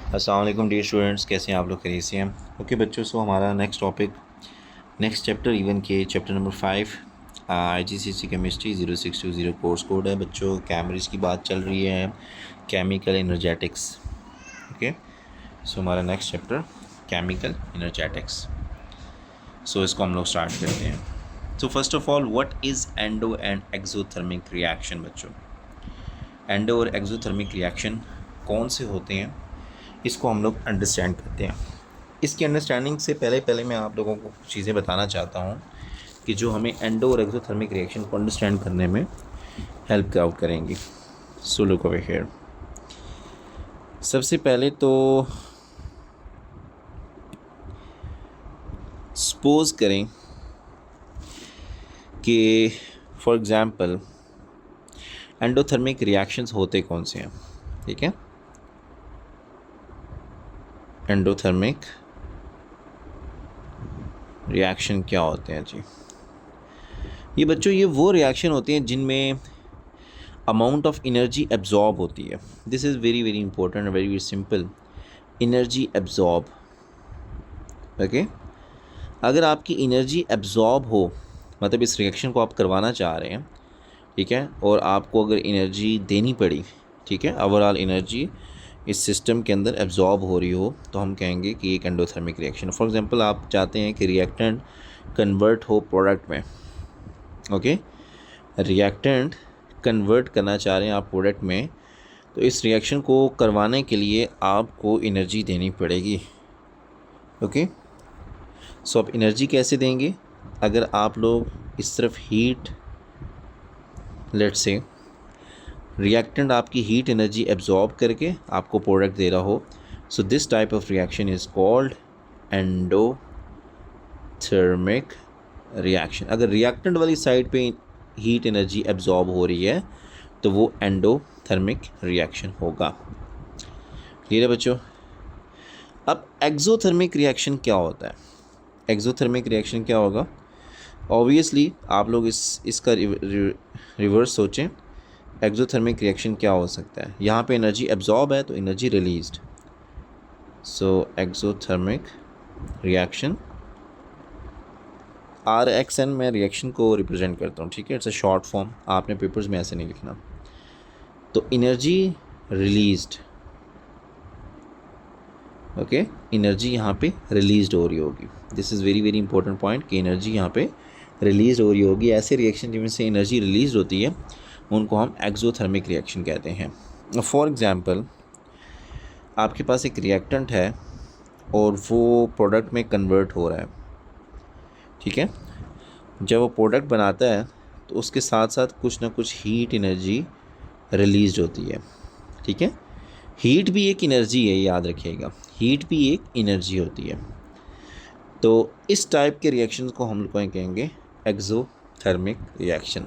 अस्सलाम वालेकुम dear students, कैसे हैं आप लोग? खैरियत से हैं? ओके बच्चों, सो हमारा next topic, next chapter even के chapter number 5 IGCSE chemistry 0620 course code है बच्चों। कैमरीज की बात चल रही है, केमिकल एनर्जेटिक्स। ओके, सो हमारा नेक्स्ट चैप्टर केमिकल एनर्जेटिक्स। सो इसको हम लोग स्टार्ट करते हैं। So first of all, what is endo and exothermic reaction बच्चों? एंडो और एक्सोथर्मिक रिएक्शन कौन से होते हैं, इसको हम लोग अंडरस्टैंड करते हैं। इसकी अंडरस्टैंडिंग से पहले मैं आप लोगों को कुछ चीज़ें बताना चाहता हूँ कि जो हमें एंडो और एक्सोथर्मिक रिएक्शन को अंडरस्टैंड करने में हेल्प आउट करेंगी। So look over here. सबसे पहले तो सपोज करें कि फॉर एग्ज़ाम्पल एंडोथर्मिक रिएक्शंस होते कौन से हैं, ठीक है? एंडोथर्मिक रिएक्शन क्या होते हैं जी? ये बच्चों, ये वो रिएक्शन होते हैं जिनमें अमाउंट ऑफ एनर्जी एब्जॉर्ब होती है। This is very very important, very very simple. Energy absorb, okay. अगर आपकी एनर्जी एब्जॉर्ब हो, मतलब इस रिएक्शन को आप करवाना चाह रहे हैं, ठीक है, और आपको अगर एनर्जी देनी पड़ी, ठीक है, ओवरऑल एनर्जी इस सिस्टम के अंदर एब्जॉर्ब हो रही हो, तो हम कहेंगे कि एक एंडोथर्मिक रिएक्शन। फॉर एग्जांपल, आप चाहते हैं कि रिएक्टेंट कन्वर्ट हो प्रोडक्ट में, ओके, रिएक्टेंट कन्वर्ट करना चाह रहे हैं आप प्रोडक्ट में, तो इस रिएक्शन को करवाने के लिए आपको एनर्जी देनी पड़ेगी, ओके। सो आप एनर्जी कैसे देंगे? अगर आप लोग इस तरफ हीट, लेट्स से रिएक्टेंट आपकी हीट एनर्जी एब्जॉर्ब करके आपको प्रोडक्ट दे रहा हो, so this type of reaction is called endothermic reaction. अगर रिएक्टेंट वाली साइड पे हीट एनर्जी एब्जॉर्ब हो रही है तो वो एंडोथर्मिक रिएक्शन होगा। क्लियर है बच्चों? अब एक्सोथर्मिक रिएक्शन क्या होता है? एक्सोथर्मिक रिएक्शन क्या होगा? ऑब्वियसली आप लोग इसका रिवर्स सोचें। एक्सोथर्मिक रिएक्शन क्या हो सकता है? यहाँ पे एनर्जी एब्जॉर्ब है तो एनर्जी रिलीज्ड। सो एक्सोथर्मिक रिएक्शन, RXN में रिएक्शन को रिप्रेजेंट करता हूँ, ठीक है, इट्स अ शॉर्ट फॉर्म, आपने पेपर्स में ऐसे नहीं लिखना। तो एनर्जी रिलीज्ड, ओके, एनर्जी यहाँ पे रिलीज्ड हो रही होगी। This is very very important point कि एनर्जी यहाँ पे रिलीज हो रही होगी। ऐसे रिएक्शन जिनमें से एनर्जी रिलीज होती है उनको हम एक्सोथर्मिक रिएक्शन कहते हैं। फॉर एग्ज़ाम्पल, आपके पास एक रिएक्टेंट है और वो प्रोडक्ट में कन्वर्ट हो रहा है, ठीक है। जब वो प्रोडक्ट बनाता है तो उसके साथ साथ कुछ ना कुछ हीट एनर्जी रिलीज होती है, ठीक है। हीट भी एक एनर्जी है, याद रखिएगा, हीट भी एक एनर्जी होती है। तो इस टाइप के रिएक्शंस को हम लोग कहेंगे एक्सोथर्मिक रिएक्शन।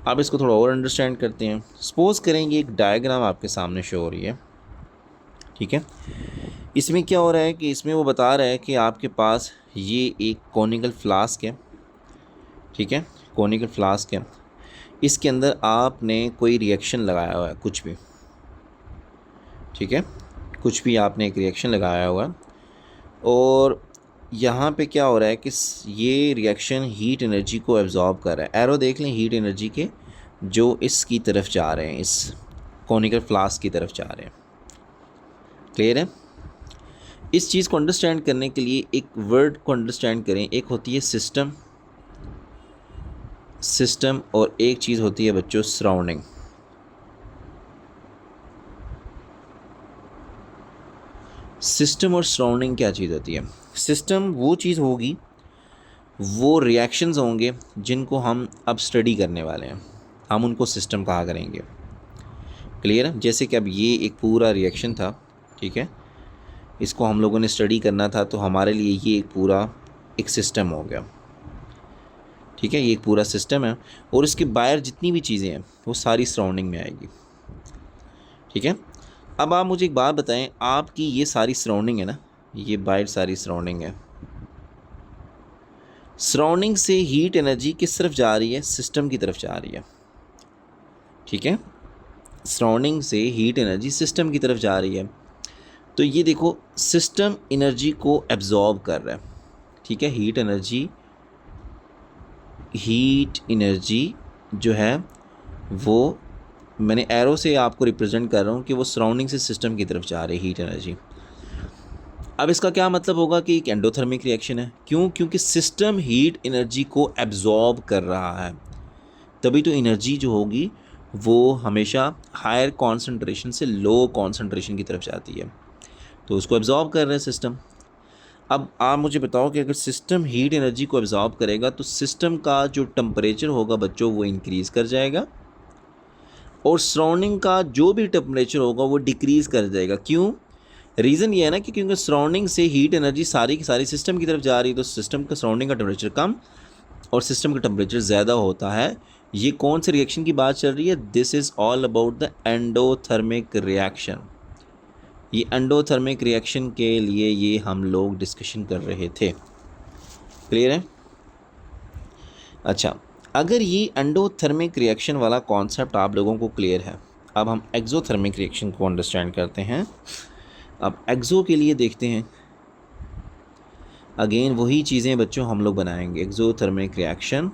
आप इसको थोड़ा और अंडरस्टैंड करते हैं। सपोज करेंगे एक डायग्राम आपके सामने शो हो रही है, ठीक है। इसमें क्या हो रहा है कि इसमें वो बता रहा है कि आपके पास ये एक कॉनिकल फ्लास्क है, ठीक है, कॉनिकल फ्लास्क है। इसके अंदर आपने कोई रिएक्शन लगाया हुआ है, कुछ भी, ठीक है, कुछ भी आपने एक रिएक्शन लगाया हुआ है, और यहाँ पे क्या हो रहा है कि ये रिएक्शन हीट एनर्जी को एब्जॉर्ब कर रहा है। एरो देख लें, हीट एनर्जी के जो इसकी तरफ जा रहे हैं, इस कॉनिकल फ्लास्क की तरफ जा रहे हैं। क्लियर है? इस चीज़ को अंडरस्टैंड करने के लिए एक वर्ड को अंडरस्टैंड करें। एक होती है सिस्टम, सिस्टम, और एक चीज़ होती है बच्चों सराउंडिंग। सिस्टम और सराउंडिंग क्या चीज़ होती है? सिस्टम वो चीज़ होगी, वो रिएक्शंस होंगे जिनको हम अब स्टडी करने वाले हैं, हम उनको सिस्टम कहा करेंगे। क्लियर है? जैसे कि अब ये एक पूरा रिएक्शन था, ठीक है, इसको हम लोगों ने स्टडी करना था, तो हमारे लिए ये एक पूरा एक सिस्टम हो गया, ठीक है, ये एक पूरा सिस्टम है, और इसके बाहर जितनी भी चीज़ें हैं वो सारी सराउंडिंग में आएगी, ठीक है। अब आप मुझे एक बात बताएं, आपकी ये सारी सराउंडिंग है ना, ये बाहर सारी सराउंडिंग है, सराउंडिंग से हीट एनर्जी किस तरफ जा रही है? सिस्टम की तरफ जा रही है, ठीक है। सराउंडिंग से हीट एनर्जी सिस्टम की तरफ जा रही है। तो ये देखो सिस्टम एनर्जी को एब्जॉर्ब कर रहा है, ठीक है। हीट एनर्जी जो है वो मैंने एरो से आपको रिप्रेजेंट कर रहा हूँ कि वो सराउंडिंग से सिस्टम की तरफ जा रही है हीट एनर्जी। अब इसका क्या मतलब होगा कि एक एंडोथर्मिक रिएक्शन है। क्यों? क्योंकि सिस्टम हीट एनर्जी को एब्जॉर्ब कर रहा है, तभी तो एनर्जी जो होगी वो हमेशा हायर कॉन्सेंट्रेशन से लो कॉन्सेंट्रेशन की तरफ जाती है, तो उसको एब्जॉर्ब कर रहे हैं सिस्टम। अब आप मुझे बताओ कि अगर सिस्टम हीट एनर्जी को एब्जॉर्ब करेगा तो सिस्टम का जो टेम्परेचर होगा बच्चों वो इंक्रीज़ कर जाएगा, और सराउंडिंग का जो भी टेम्परेचर होगा वो डिक्रीज़ कर जाएगा। क्यों? रीज़न ये है ना कि क्योंकि सराउंडिंग से हीट एनर्जी सारी की सारी सिस्टम की तरफ जा रही है, तो सिस्टम का सराउंडिंग का टेम्परेचर कम और सिस्टम का टेम्परेचर ज़्यादा होता है। ये कौन से रिएक्शन की बात चल रही है? This is all about the endothermic reaction. ये एंडोथर्मिक रिएक्शन के लिए ये हम लोग डिस्कशन कर रहे थे। क्लियर है? अच्छा, अगर ये एंडोथर्मिक रिएक्शन वाला कॉन्सेप्ट आप लोगों को क्लियर है, अब हम एक्सोथर्मिक रिएक्शन को अंडरस्टैंड करते हैं। अब एक्सो के लिए देखते हैं, अगेन वही चीज़ें बच्चों हम लोग बनाएंगे। एक्सोथर्मिक रिएक्शन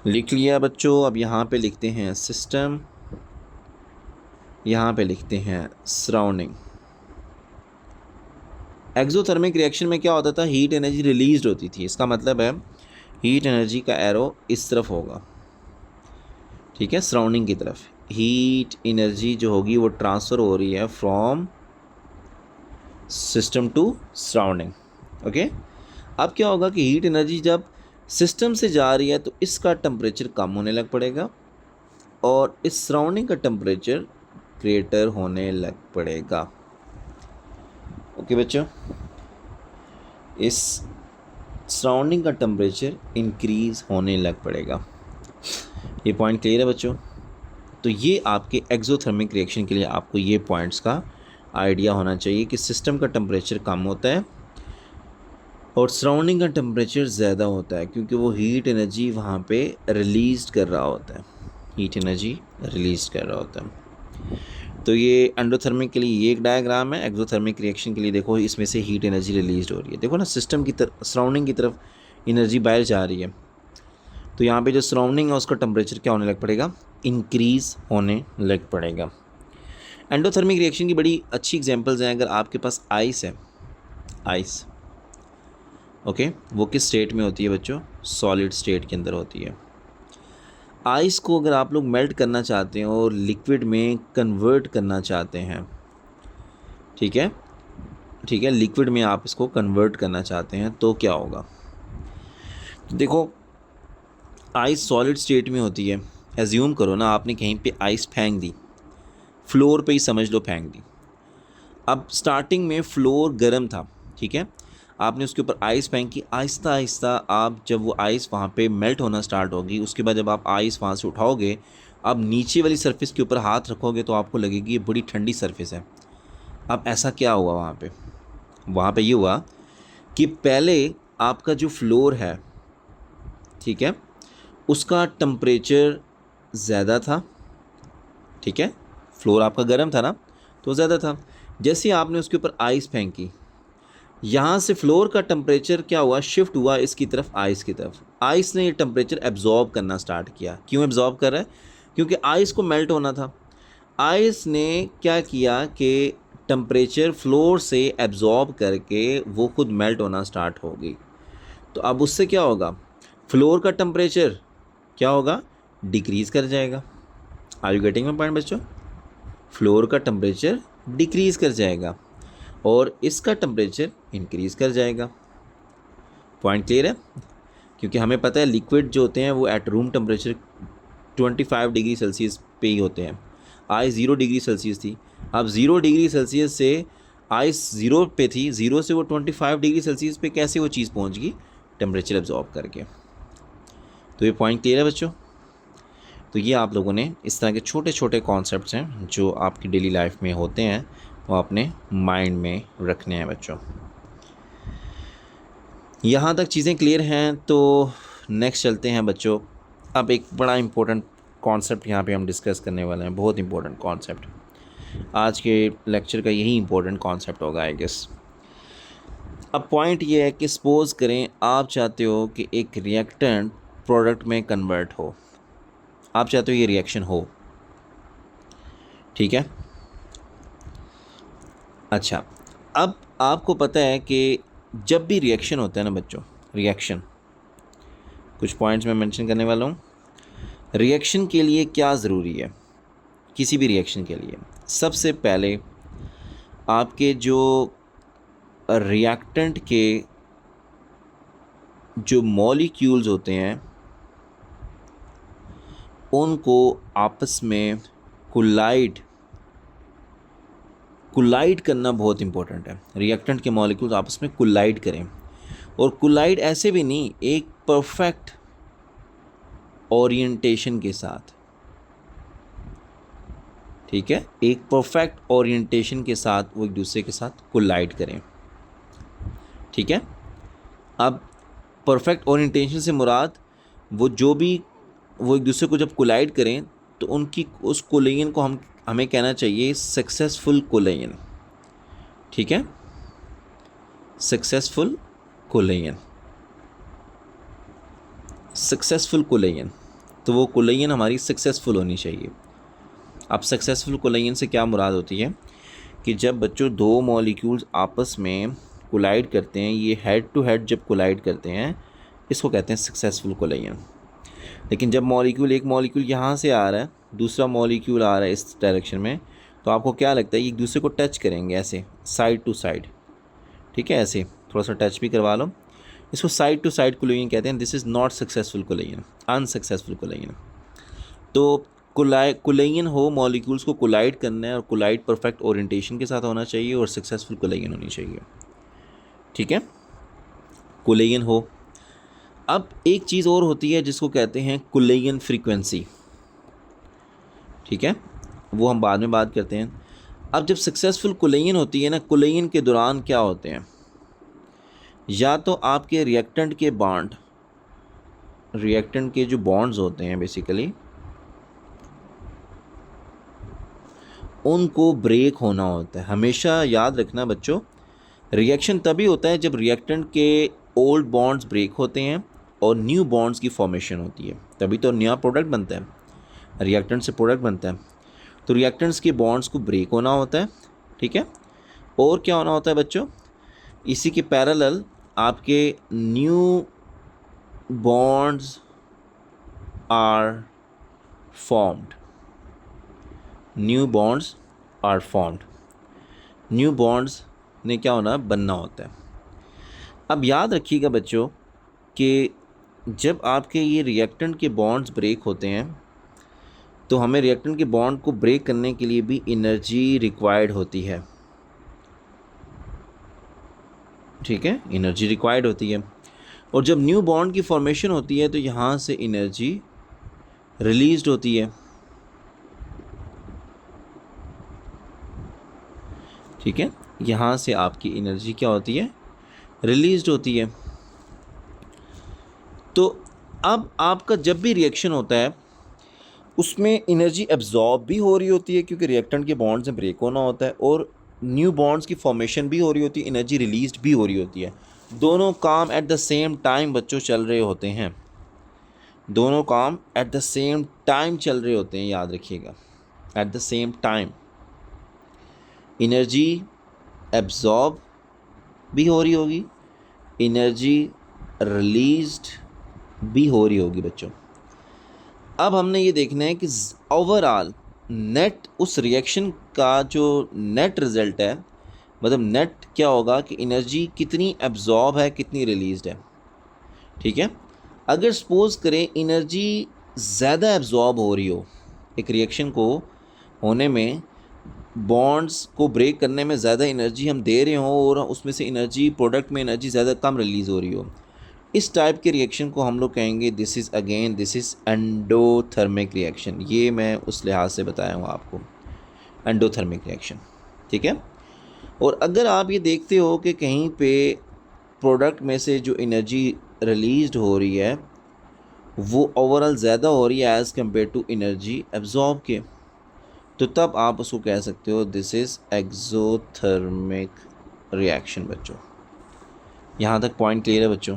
लिख लिया बच्चों। अब यहाँ पे लिखते हैं सिस्टम, यहाँ पे लिखते हैं सराउंडिंग। एक्सोथर्मिक रिएक्शन में क्या होता था? हीट एनर्जी रिलीज होती थी। इसका मतलब है हीट एनर्जी का एरो इस तरफ होगा, ठीक है, सराउंडिंग की तरफ। हीट एनर्जी जो होगी वो ट्रांसफ़र हो रही है from system to surrounding. Okay, अब क्या होगा कि हीट एनर्जी जब सिस्टम से जा रही है तो इसका टेम्परेचर कम होने लग पड़ेगा और इस सराउंडिंग का टेम्परेचर ग्रेटर होने लग पड़ेगा। ओके बच्चों, इस सराउंडिंग का टेम्परेचर इंक्रीज़ होने लग पड़ेगा। ये पॉइंट क्लियर है बच्चों? तो ये आपके एक्सोथर्मिक रिएक्शन के लिए आपको ये पॉइंट्स का आइडिया होना चाहिए कि सिस्टम का टेम्परेचर कम होता है और सराउंडिंग का टेम्परेचर ज़्यादा होता है, क्योंकि वो हीट एनर्जी वहाँ पे रिलीज़ कर रहा होता है, हीट एनर्जी रिलीज़ कर रहा होता है। तो ये एंडोथर्मिक के लिए ये एक डायग्राम है। एक्सोथर्मिक रिएक्शन के लिए देखो इसमें से हीट एनर्जी रिलीज हो रही है। देखो ना, सिस्टम की तरफ, सराउंडिंग की तरफ एनर्जी बाहर जा रही है, तो यहाँ पे जो सराउंडिंग है उसका टेम्परेचर क्या होने लग पड़ेगा? इंक्रीज़ होने लग पड़ेगा। एंडोथर्मिक रिएक्शन की बड़ी अच्छी एग्जांपल्स हैं। अगर आपके पास आइस है, आइस, ओके, वो किस स्टेट में होती है बच्चों? सॉलिड स्टेट के अंदर होती है। आइस को अगर आप लोग मेल्ट करना चाहते हैं और लिक्विड में कन्वर्ट करना चाहते हैं, ठीक है, ठीक है, लिक्विड में आप इसको कन्वर्ट करना चाहते हैं तो क्या होगा? देखो, आइस सॉलिड स्टेट में होती है। एज्यूम करो ना आपने कहीं पे आइस फेंक दी, फ्लोर पे ही समझ लो फेंक दी। अब स्टार्टिंग में फ्लोर गर्म था, ठीक है, आपने उसके ऊपर आइस फेंकी। आहिस्ता आहिस्ता आप जब वो आइस वहाँ पे मेल्ट होना स्टार्ट होगी, उसके बाद जब आप आइस वहाँ से उठाओगे, अब नीचे वाली सरफेस के ऊपर हाथ रखोगे तो आपको लगेगी ये बड़ी ठंडी सरफेस है। अब ऐसा क्या हुआ वहाँ पे? वहाँ पे ये हुआ कि पहले आपका जो फ्लोर है, ठीक है, उसका टेम्परेचर ज़्यादा था, ठीक है, फ्लोर आपका गर्म था ना, तो ज़्यादा था। जैसे आपने उसके ऊपर आइस फेंकी, यहाँ से फ्लोर का टेम्परेचर क्या हुआ? शिफ्ट हुआ इसकी तरफ, आइस की तरफ। आइस ने ये टेम्परेचर एब्जॉर्ब करना स्टार्ट किया। क्यों एब्जॉर्ब कर रहा है? क्योंकि आइस को मेल्ट होना था। आइस ने क्या किया कि टेम्परेचर फ्लोर से एब्जॉर्ब करके वो खुद मेल्ट होना स्टार्ट हो गई। तो अब उससे क्या होगा? फ्लोर का टेम्परेचर क्या होगा? डिक्रीज़ कर जाएगा। Are you getting my point बच्चों? फ्लोर का टेम्परेचर डिक्रीज़ कर जाएगा और इसका टेम्परेचर इंक्रीज़ कर जाएगा। पॉइंट क्लियर है? क्योंकि हमें पता है लिक्विड जो होते हैं वो at room temperature 25 degree Celsius पे ही होते हैं। आइस 0 डिग्री सेल्सियस थी। अब 0 डिग्री सेल्सियस से आइस 0 पे थी, 0 से वो 25 डिग्री सेल्सियस पे कैसे वो चीज़ पहुंच गई? टेम्परेचर एब्जॉर्ब करके। तो ये पॉइंट क्लियर है बच्चों? तो ये आप लोगों ने इस तरह के छोटे छोटे कॉन्सेप्ट्स हैं जो आपकी डेली लाइफ में होते हैं, वो अपने माइंड में रखने हैं बच्चों। यहाँ तक चीज़ें क्लियर हैं तो नेक्स्ट चलते हैं बच्चों। अब एक बड़ा इम्पोर्टेंट कॉन्सेप्ट यहाँ पे हम डिस्कस करने वाले हैं, बहुत इम्पोर्टेंट कॉन्सेप्ट। आज के लेक्चर का यही इंपॉर्टेंट कॉन्सेप्ट होगा आई गेस। अब पॉइंट ये है कि सपोज़ करें आप चाहते हो कि एक रिएक्टेंट प्रोडक्ट में कन्वर्ट हो, आप चाहते हो ये रिएक्शन हो, ठीक है। अच्छा, अब आपको पता है कि जब भी रिएक्शन होता है ना बच्चों, रिएक्शन, कुछ पॉइंट्स मैं मेंशन करने वाला हूँ। रिएक्शन के लिए क्या ज़रूरी है, किसी भी रिएक्शन के लिए सबसे पहले आपके जो रिएक्टेंट के जो मॉलिक्यूल्स होते हैं उनको आपस में कोलाइड करना बहुत इंपॉर्टेंट है। रिएक्टेंट के मॉलिक्यूल्स आपस में कोलाइड करें, और कोलाइड ऐसे भी नहीं, एक परफेक्ट ओरिएंटेशन के साथ, ठीक है, एक परफेक्ट ओरिएंटेशन के साथ वो एक दूसरे के साथ कोलाइड करें, ठीक है। अब परफेक्ट ओरिएंटेशन से मुराद वो एक दूसरे को जब कोलाइड करें तो उनकी उस कोलाइन को हमें कहना चाहिए सक्सेसफुल कोलाइन, ठीक है, सक्सेसफुल कोलाइन, सक्सेसफुल कोलाइन। तो वो कोलाइन हमारी सक्सेसफुल होनी चाहिए। अब सक्सेसफुल कोलाइन से क्या मुराद होती है कि जब बच्चों दो मॉलिक्यूल्स आपस में कोलाइड करते हैं, ये हेड टू हेड जब कोलाइड करते हैं, इसको कहते हैं सक्सेसफुल कोलाइन। लेकिन जब एक मॉलिक्यूल यहाँ से आ रहा है, दूसरा मॉलिक्यूल आ रहा है इस डायरेक्शन में, तो आपको क्या लगता है, एक दूसरे को टच करेंगे ऐसे साइड टू साइड, ठीक है, ऐसे थोड़ा सा टच भी करवा लो, इसको साइड टू साइड कोलाइन कहते हैं। This is not successful कोलाइन, unsuccessful कोलाइन। तो कोलाइन हो, मॉलिक्यूल्स को कोलाइड करना है, और कोलाइड परफेक्ट ओरिएंटेशन के साथ होना चाहिए, और सक्सेसफुल कोलाइन होनी चाहिए, ठीक है, कोलाइन हो। अब एक चीज़ और होती है जिसको कहते हैं कोलाइन फ्रीक्वेंसी, ठीक है, वो हम बाद में बात करते हैं। अब जब सक्सेसफुल कोलाइन होती है ना, कोलाइन के दौरान क्या होते हैं, या तो आपके रिएक्टेंट के जो बॉन्ड्स होते हैं बेसिकली उनको ब्रेक होना होता है। हमेशा याद रखना बच्चों, रिएक्शन तभी होता है जब रिएक्टेंट के ओल्ड बॉन्ड्स ब्रेक होते हैं और न्यू बॉन्ड्स की फॉर्मेशन होती है, तभी तो नया प्रोडक्ट बनता है, रिएक्टेंट से प्रोडक्ट बनता है। तो रिएक्टेंट्स के बॉन्ड्स को ब्रेक होना होता है, ठीक है, और क्या होना होता है बच्चों, इसी के पैरेलल आपके new bonds are formed, new bonds ने क्या होना, बनना होता है। अब याद रखिएगा बच्चों कि जब आपके ये रिएक्टेंट के बॉन्ड्स ब्रेक होते हैं तो हमें रिएक्टेंट के बॉन्ड को ब्रेक करने के लिए भी एनर्जी रिक्वायर्ड होती है, ठीक है, एनर्जी रिक्वायर्ड होती है। और जब न्यू बॉन्ड की फॉर्मेशन होती है तो यहाँ से एनर्जी रिलीज्ड होती है, ठीक है, यहाँ से आपकी एनर्जी क्या होती है, रिलीज्ड होती है। तो अब आपका जब भी रिएक्शन होता है उसमें एनर्जी एब्जॉर्ब भी हो रही होती है, क्योंकि रिएक्टेंट के बॉन्ड से ब्रेक होना होता है, और न्यू बॉन्ड्स की फॉर्मेशन भी हो रही होती है, एनर्जी रिलीज्ड भी हो रही होती है। दोनों काम एट द सेम टाइम बच्चों चल रहे होते हैं, दोनों काम एट द सेम टाइम चल रहे होते हैं, याद रखिएगा, at the same time energy absorb भी हो रही होगी, एनर्जी रिलीज्ड भी हो रही होगी बच्चों। अब हमने ये देखना है कि ओवरऑल नेट उस रिएक्शन का जो नेट रिज़ल्ट है, मतलब नेट क्या होगा कि एनर्जी कितनी एब्जॉर्ब है, कितनी रिलीज्ड है, ठीक है। अगर सपोज़ करें एनर्जी ज़्यादा एब्जॉर्ब हो रही हो, एक रिएक्शन को होने में बॉन्ड्स को ब्रेक करने में ज़्यादा एनर्जी हम दे रहे हों और उसमें से एनर्जी प्रोडक्ट में एनर्जी ज़्यादा कम रिलीज़ हो रही हो, इस टाइप के रिएक्शन को हम लोग कहेंगे दिस इज़ एंडोथर्मिक रिएक्शन। ये मैं उस लिहाज से बताया हूँ आपको, एंडोथर्मिक रिएक्शन, ठीक है। और अगर आप ये देखते हो कि कहीं पे प्रोडक्ट में से जो एनर्जी रिलीज़ड हो रही है वो ओवरऑल ज़्यादा हो रही है as compare to energy absorb के, तो तब आप उसको कह सकते हो दिस इज़ एक्सोथर्मिक रिएक्शन। बच्चों यहाँ तक पॉइंट क्लियर है बच्चों?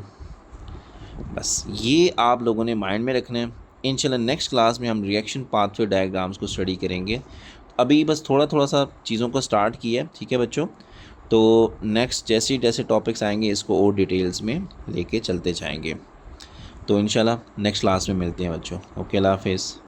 बस ये आप लोगों ने माइंड में रखना है। इंशाल्लाह नेक्स्ट क्लास में हम रिएक्शन पाथवे डायग्राम्स को स्टडी करेंगे। अभी बस थोड़ा थोड़ा सा चीज़ों को स्टार्ट किया है, ठीक है बच्चों। तो नेक्स्ट जैसे टॉपिक्स आएंगे इसको और डिटेल्स में लेके चलते जाएंगे। तो इंशाल्लाह नेक्स्ट क्लास में मिलते हैं बच्चों। ओके, अल्लाह हाफिज़।